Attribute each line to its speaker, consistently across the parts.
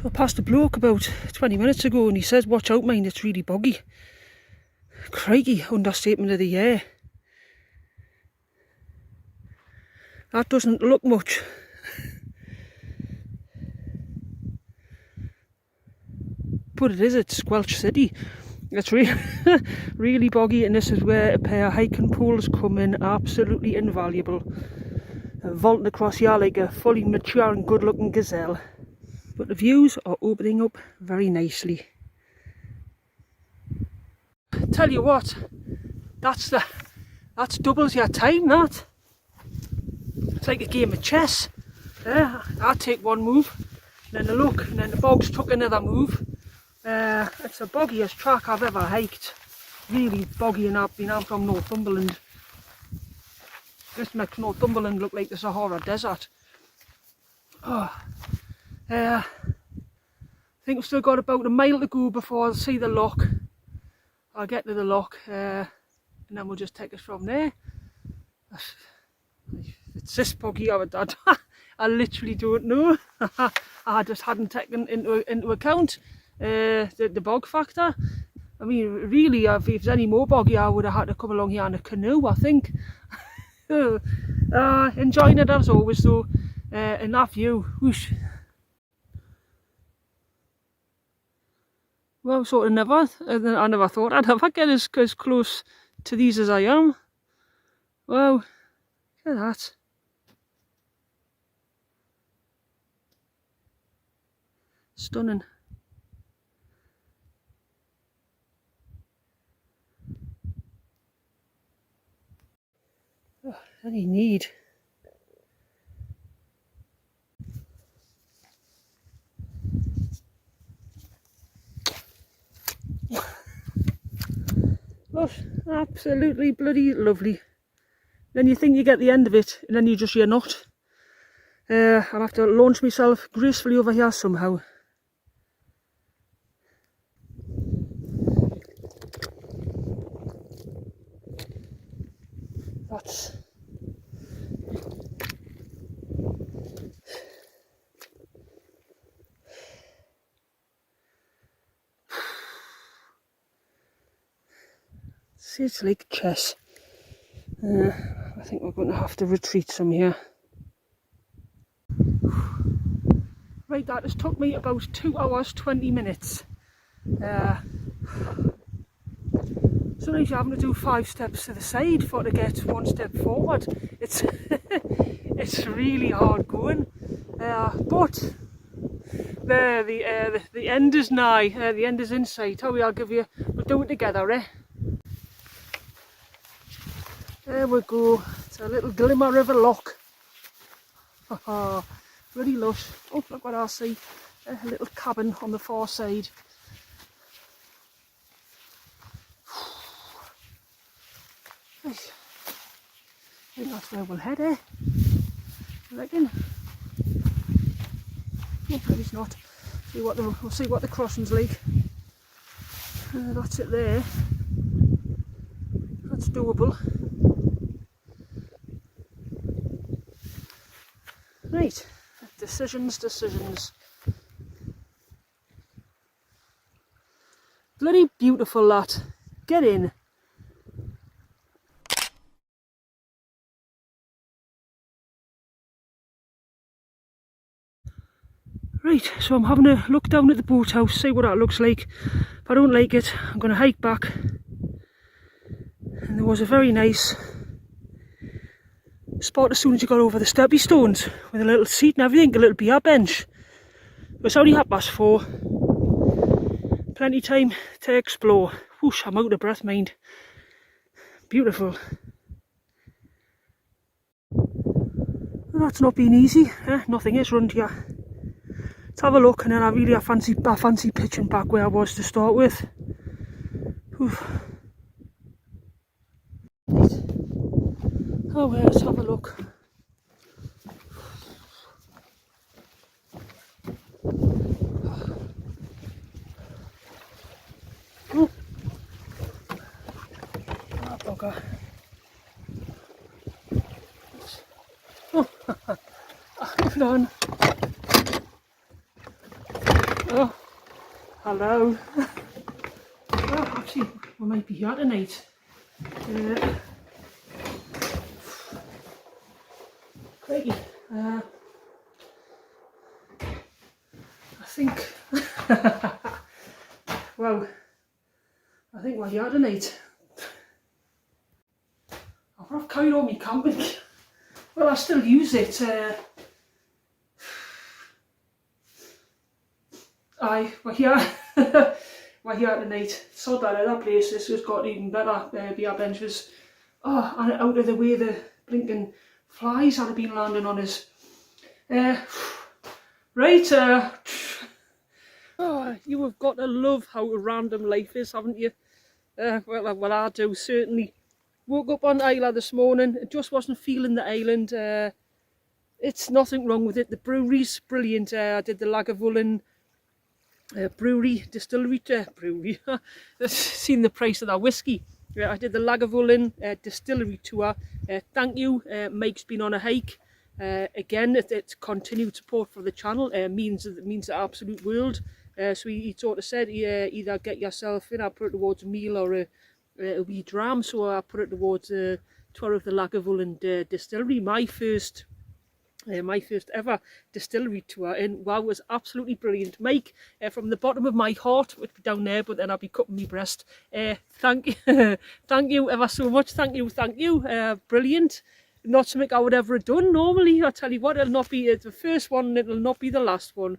Speaker 1: I passed a bloke about 20 minutes ago and he says, watch out mate, it's really boggy. Crikey, understatement of the year. That doesn't look much. But it is, it's Squelch City. It's really boggy, and this is where a pair of hiking poles come in absolutely invaluable. Vaulting across here like a fully mature and good looking gazelle. But the views are opening up very nicely. Tell you what, that's doubles your time, that. It's like a game of chess. I take one move, then the Loch, and then the Bogs took another move. It's the boggiest track I've ever hiked. Really boggy, and I've been out from Northumberland. This makes Northumberland look like the Sahara Desert. I think we've still got about a mile to go before I see the Loch. I'll get to the Loch and then we'll just take us from there. It's this boggy or that. I literally don't know. I just hadn't taken into account the bog factor. I mean, really, if there's any more boggy, I would have had to come along here in a canoe, I think. Enjoying it as always though, in that view. Whoosh. Well, sort of I never thought I'd ever get as close to these as I am. Wow, look at that. Stunning. Oh, any need. But absolutely bloody lovely. Then you think you get the end of it, and then you're not. I'll have to launch myself gracefully over here somehow. That's it's like chess. I think we're going to have to retreat some here. Right, that has took me about 2 hours 20 minutes. Sometimes you're having to do 5 steps to the side to get 1 step forward. It's it's really hard going, but the end is nigh. The end is in sight. We'll do it together, eh? There we go. It's a little glimmer of a loch. Really lush. Oh, look what I see. A little cabin on the far side. I think that's where we'll head, eh? I reckon. Oh, maybe it's not. We'll see what the crossing's like. That's it there. That's doable. Right, decisions. Bloody beautiful, that. Get in. Right, so I'm having a look down at the boathouse, see what that looks like. If I don't like it, I'm going to hike back. And there was a very nice spot as soon as you got over the steppy stones, with a little seat and everything, a little beer bench. It's only 4:30. Plenty time to explore. Whoosh, I'm out of breath, mind. Beautiful. Well, that's not been easy, nothing is round here. Let's have a look, and then I fancy pitching back where I was to start with. Right. Oh well, let's have a look. Oh, ah, bugger. Oh, hold on. Oh, hello. Oh, actually, we might be here tonight. Crikey. I think, well, I think we're here tonight. I've carried all my camping. Well, I still use it. Aye, we're here. We're here tonight. Saw that other place. This has got even better beer benches. Oh, and out of the way the blinking flies had been landing on us. Right. Oh, you have got to love how random life is, haven't you? Well, I do certainly. Woke up on Isla this morning. Just wasn't feeling the island. It's nothing wrong with it. The brewery's brilliant. I did the Lagavulin distillery. Seen the price of that whiskey. I did the Lagavulin distillery tour. Thank you. Mike's been on a hike. Again, it's continued support for the channel. Means the absolute world. So he sort of said, either get yourself in, I put it towards a meal or a wee dram. So I put it towards a tour of the Lagavulin distillery. My first ever distillery tour, and wow, it was absolutely brilliant. Mike, from the bottom of my heart, would be down there, but then I'll be cutting my breast. Thank you, thank you ever so much. Thank you. Brilliant. Not something I would ever have done normally. I tell you what, it'll not be the first one, and it'll not be the last one.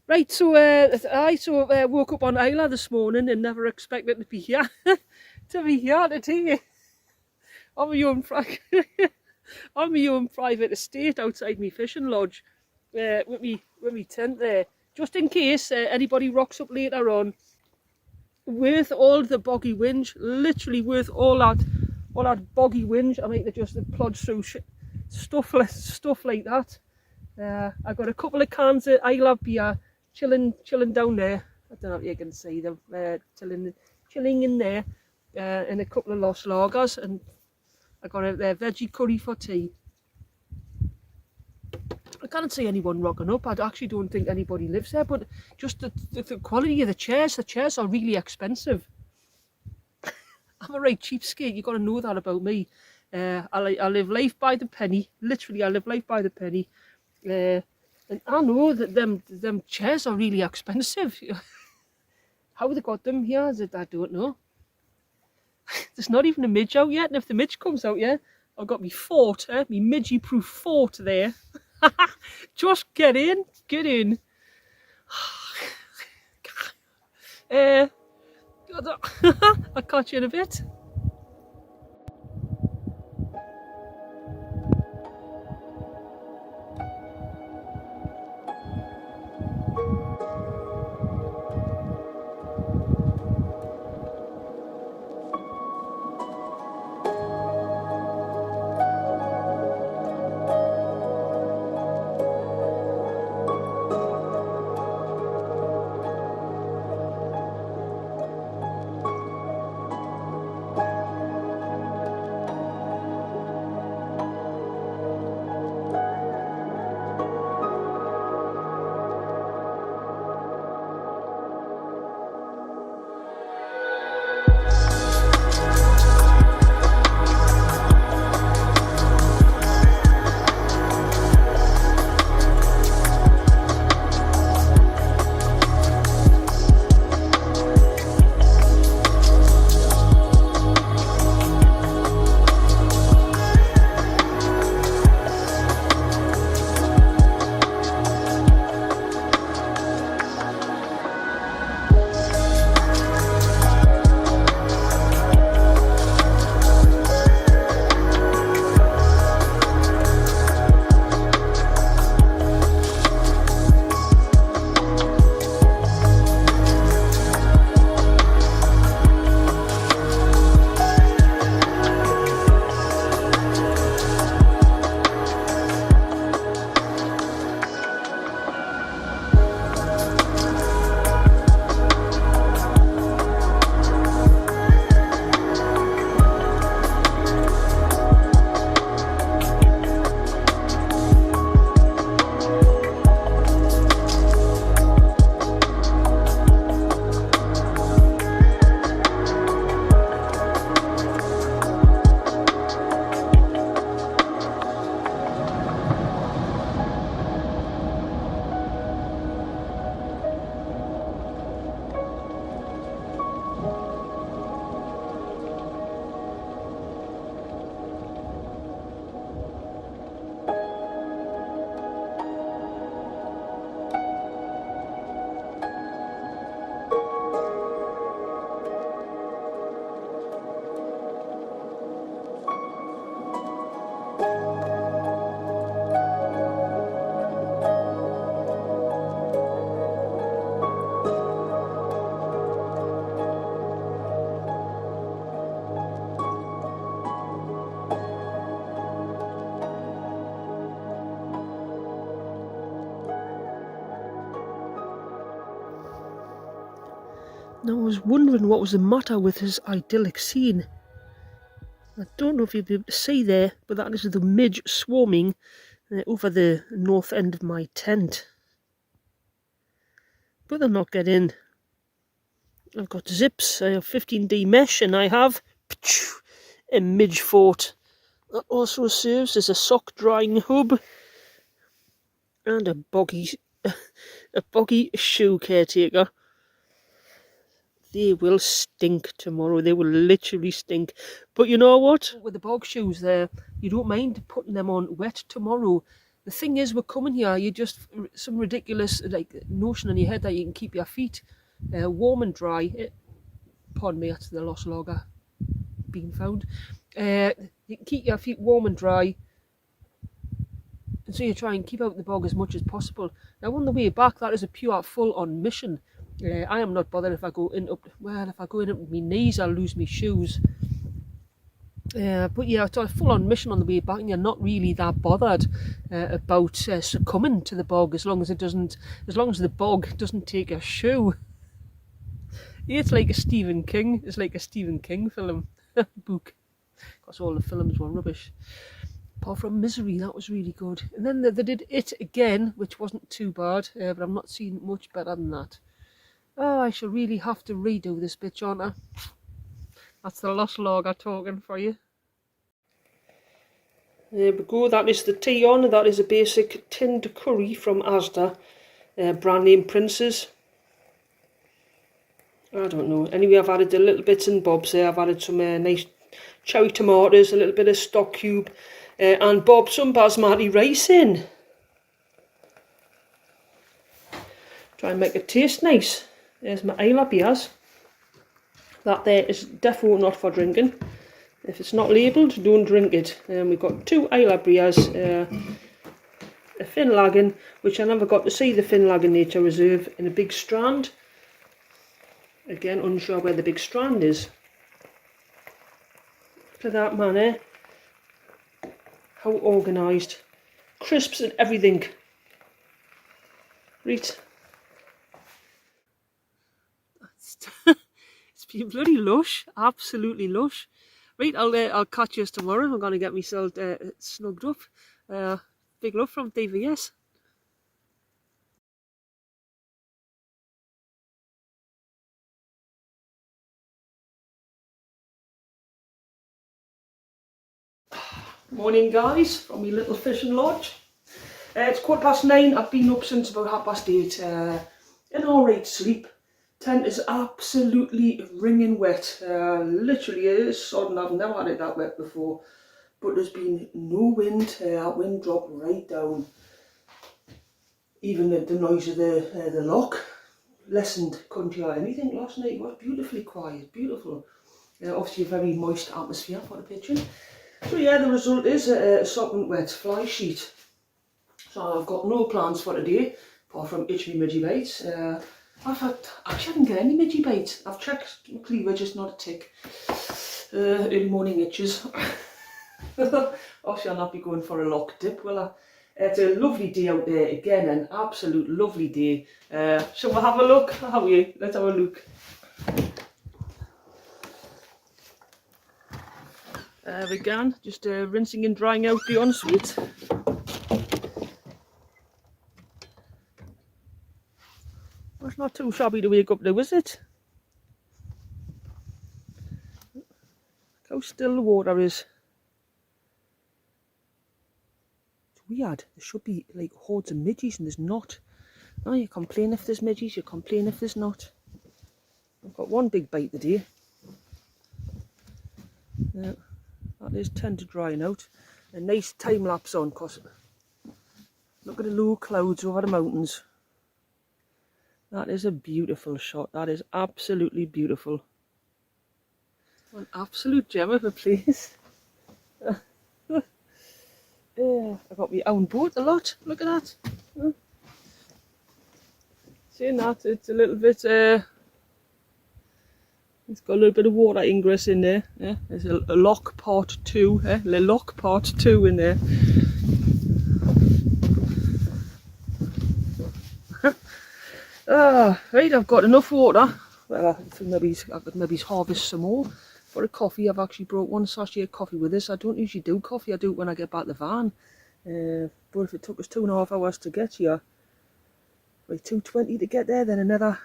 Speaker 1: Right, so I woke up on Isla this morning and never expected to be here. Today on my own private estate outside my fishing lodge, with me tent there, just in case anybody rocks up later on. Worth all the boggy whinge, literally worth all that boggy whinge. I might have just plod through stuff like that. I got a couple of cans of Isla beer chilling down there. I don't know if you can see them chilling in there, and a couple of Lost lagers, and I got a veggie curry for tea. I can't see anyone rocking up. I actually don't think anybody lives there, but just the quality of the chairs are really expensive. I'm a right cheapskate, you got to know that about me. I live life by the penny, literally I live life by the penny. And I know that them chairs are really expensive. How they got them here, I don't know. There's not even a midge out yet, and if the midge comes out, yeah, I've got me fort, me midgie-proof fort there. Just get in. I'll catch you in a bit. Now I was wondering what was the matter with his idyllic scene. I don't know if you'll be able to see there, but that is the midge swarming over the north end of my tent. But they'll not get in. I've got zips, I have 15D mesh, and I have a midge fort. That also serves as a sock drying hub and a boggy shoe caretaker. They will stink tomorrow. They will literally stink. But you know what? With the bog shoes there, you don't mind putting them on wet tomorrow. The thing is, we're coming here, you just some ridiculous notion in your head that you can keep your feet warm and dry. Pardon me, that's the lost logger being found. You can keep your feet warm and dry, and so you try and keep out the bog as much as possible. Now on the way back, that is a pure full-on mission. I am not bothered if I go in up. Well, if I go in up to my knees, I'll lose my shoes. But yeah, it's a full-on mission on the way back, and you're not really that bothered about succumbing to the bog as long as the bog doesn't take your shoe. Yeah, it's like a Stephen King. It's like a Stephen King film book. Because all the films were rubbish. Apart from Misery, that was really good. And then they did It again, which wasn't too bad, but I'm not seeing much better than that. Oh, I shall really have to redo this bitch, aren't I? That's the lost logger talking for you. There we go, that is the tea on. That is a basic tinned curry from Asda. Brand name Prince's. I don't know. Anyway, I've added a little bits and bobs there. I've added some nice cherry tomatoes, a little bit of stock cube, and some basmati rice in. Try and make it taste nice. There's my Isla beers. That there is definitely not for drinking. If it's not labelled, don't drink it. We've got 2 Isla beers, a Finlagen, which I never got to see the Finlagen Nature Reserve, in a big strand. Again, unsure where the big strand is. To that manner, how organised, crisps and everything. Right. It's been bloody lush, absolutely lush. Right, I'll catch you tomorrow. I'm gonna get myself snugged up. Big love from DVS. Morning guys, from my little fishing lodge. It's 9:15. I've been up since about 8:30. An alright sleep. Tent is absolutely wringing wet. Literally it is sodden. I've never had it that wet before. But there's been no wind. That wind dropped right down. Even the noise of the loch lessened. Couldn't hear anything last night. It was beautifully quiet, beautiful. Obviously a very moist atmosphere for the pitching. So yeah, the result is a sopping wet fly sheet. So I've got no plans for today, apart from itchy midgy bites. Actually I didn't get any midgy bites. I've checked my cleavage, it's not a tick. Early morning itches. Obviously I'll not be going for a lock dip, will I? It's a lovely day out there again, an absolute lovely day. Shall we have a look? How are you? Let's have a look. Again, just rinsing and drying out the ensuite. Well, it's not too shabby to wake up to, is it? Look how still the water is. It's weird. There should be like hordes of midges and there's not. Oh, you complain if there's midges, you complain if there's not. I've got one big bite today. Yeah. That is tend to drying out. A nice time lapse on, cause look at the low clouds over the mountains. That is a beautiful shot. That is absolutely beautiful. An absolute gem of a place. Yeah, I got my own boat a lot. Look at that. Seeing that, it's a little bit. It's got a little bit of water ingress in there. Yeah, there's a Loch part 2. The Loch part 2 in there. Right, I've got enough water. Well, I think maybe I could maybe harvest some more. For a coffee, I've actually brought one sachet of coffee with us. I don't usually do coffee, I do it when I get back the van. But if it took us 2.5 hours to get here, like 2:20 to get there, then another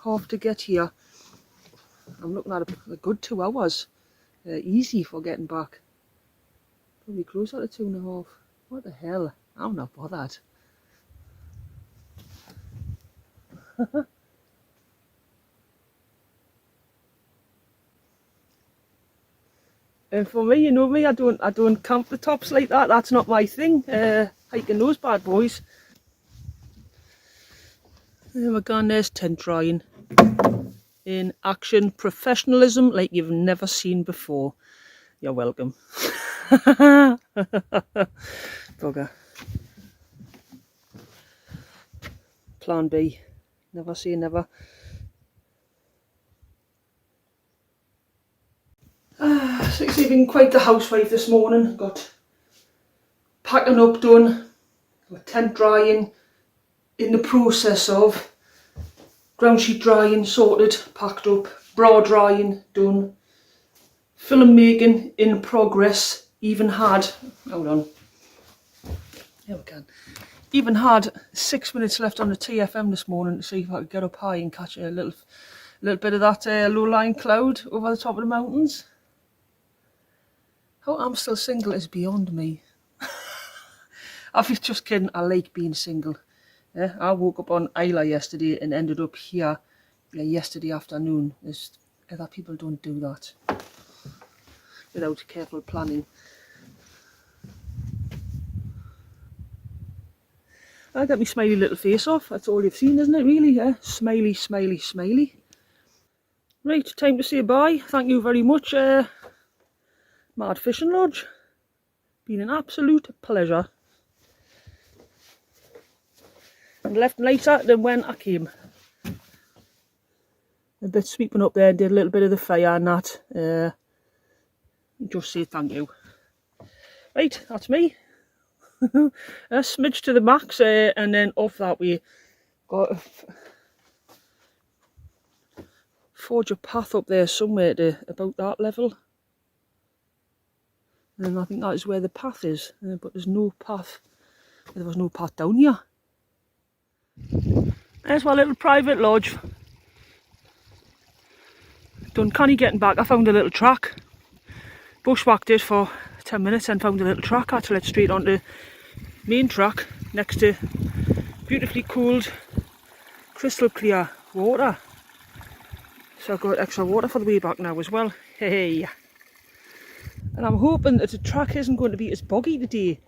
Speaker 1: half to get here, I'm looking at a good 2 hours. Easy for getting back. Probably closer to 2.5. What the hell? I'm not bothered. And for me, you know me, I don't camp the tops like that. That's not my thing. Hiking those bad boys. There we go, there's tent drying. In action, professionalism like you've never seen before. You're welcome. Bugger. Plan B. Never say never. So it's been quite the housewife this morning. Got packing up done. Got tent drying in the process of. Ground sheet drying sorted, packed up. Bra drying done. Film making in progress. Even had, hold on. There we can. Even had 6 minutes left on the TFM this morning to see if I could get up high and catch a little bit of that low-lying cloud over the top of the mountains. How I'm still single is beyond me. I'm just kidding, I like being single. Yeah, I woke up on Isla yesterday and ended up here yesterday afternoon. Other people don't do that without careful planning. I got my smiley little face off. That's all you've seen, isn't it, really? Yeah? Smiley, smiley, smiley. Right, time to say bye. Thank you very much, Mad Fishing Lodge. Been an absolute pleasure. And left later than when I came. A bit sweeping up there, did a little bit of the fire and that. Just say thank you. Right, that's me. A smidge to the max, and then off that way. Got to forge a path up there somewhere to about that level. And I think that is where the path is, but there's no path. There was no path down here. There's my little private lodge. Done canny getting back. I found a little track. Bushwhacked it for 10 minutes and found a little track. I had to let straight onto main track next to beautifully cooled, crystal clear water. So I've got extra water for the way back now as well. Hey! And I'm hoping that the track isn't going to be as boggy today.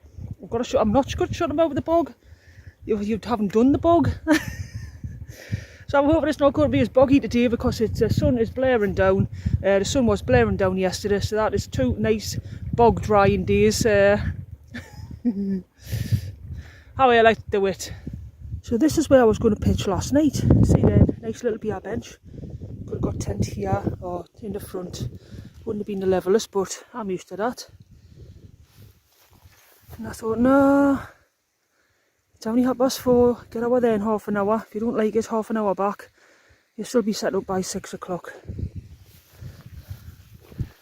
Speaker 1: I'm not going to shut them out with the bog. You haven't done the bog. So I'm hoping it's not going to be as boggy today because the sun is blaring down. The sun was blaring down yesterday, so that is 2 nice bog drying days. How I like to do it. So this is where I was going to pitch last night. See there, nice little beer bench. Could have got tent here or in the front. Wouldn't have been the levelest, but I'm used to that. And I thought, no, it's only 4:30, get over there in half an hour. If you don't like it, half an hour back. You'll still be set up by 6 o'clock.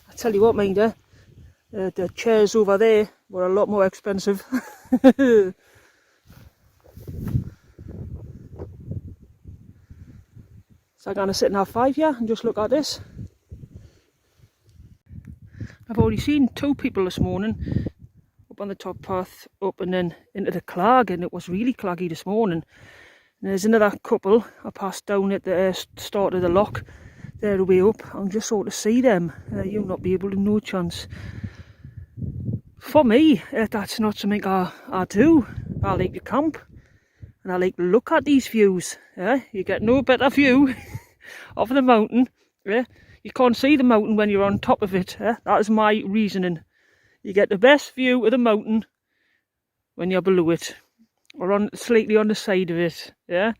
Speaker 1: I tell you what, mind you, the chairs over there were a lot more expensive. So I'm going to sit and have 5 here and just look at this. I've already seen 2 people this morning up on the top path, up and then into the clag, and it was really claggy this morning. And there's another couple I passed down at the start of the loch, they're way up. I'm just sort of see them. You'll not be able to, no chance. For me, that's not something I do. I like to camp and I like to look at these views. You get no better view of the mountain. You can't see the mountain when you're on top of it. That is my reasoning. You get the best view of the mountain when you're below it, or slightly on the side of it. Yeah,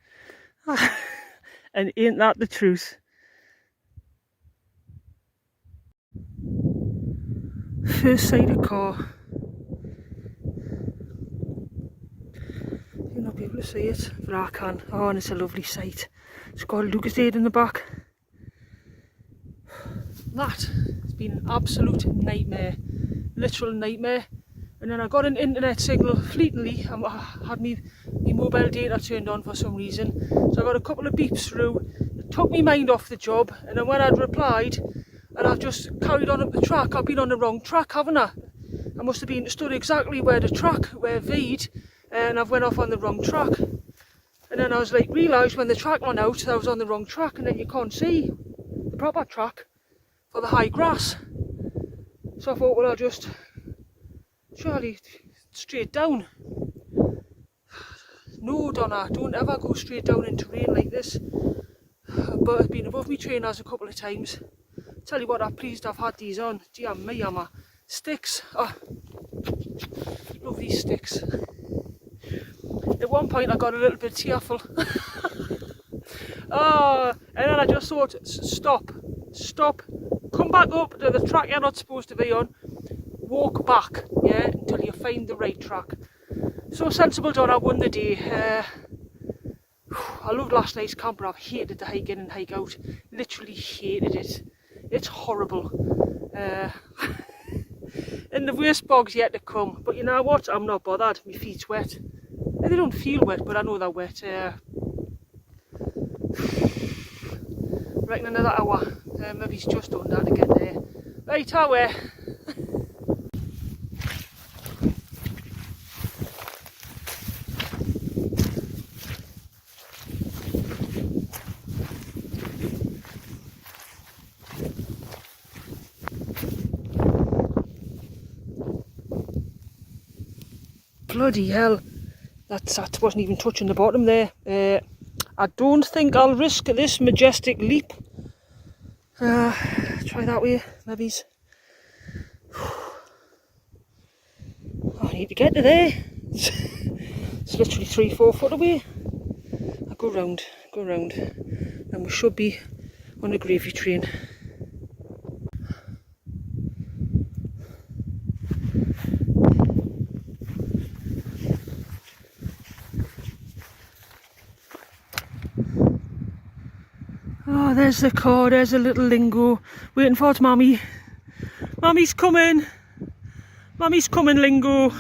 Speaker 1: and ain't that the truth? First sight of car. You'll not be able to see it, but I can. Oh, and it's a lovely sight. It's got a Lucas aid in the back. that has been an absolute nightmare, literal nightmare. And then I got an internet signal fleetingly. I had my mobile data turned on for some reason, so I got a couple of beeps through. It took my mind off the job, and then when I'd replied and I've just carried on up the track, I've been on the wrong track, haven't I? I must have been stood exactly where the track, where V'd, and I've went off on the wrong track. And then I was like, realised when the track ran out that I was on the wrong track, and then you can't see the proper track for the high grass. So I thought, well, I'll just surely straight down. No, Donna, don't ever go straight down in terrain like this. But I've been above me trainers a couple of times. Tell you what, I'm pleased I've had these on. Dear me, I'm a sticks. Oh, love these sticks. At one point I got a little bit tearful. Oh, and then I just thought, stop, come back up to the track you're not supposed to be on, walk back, yeah, until you find the right track. So sensible done, I won the day. I loved last night's camp, but I've hated the hike in and hike out. Literally hated it. It's horrible. And the worst bog's yet to come. But you know what? I'm not bothered. My feet's wet. They don't feel wet, but I know they're wet. Reckon another hour. Maybe it's just under to get there. Right, away. Bloody hell, that wasn't even touching the bottom there. I don't think I'll risk this majestic leap. Try that way, maybe. I need to get to there. It's literally 3-4 foot away. I'll go round, and we should be on a gravy train. Oh, there's the car, there's a little Lingo, waiting for its mummy. Mummy's coming, Lingo.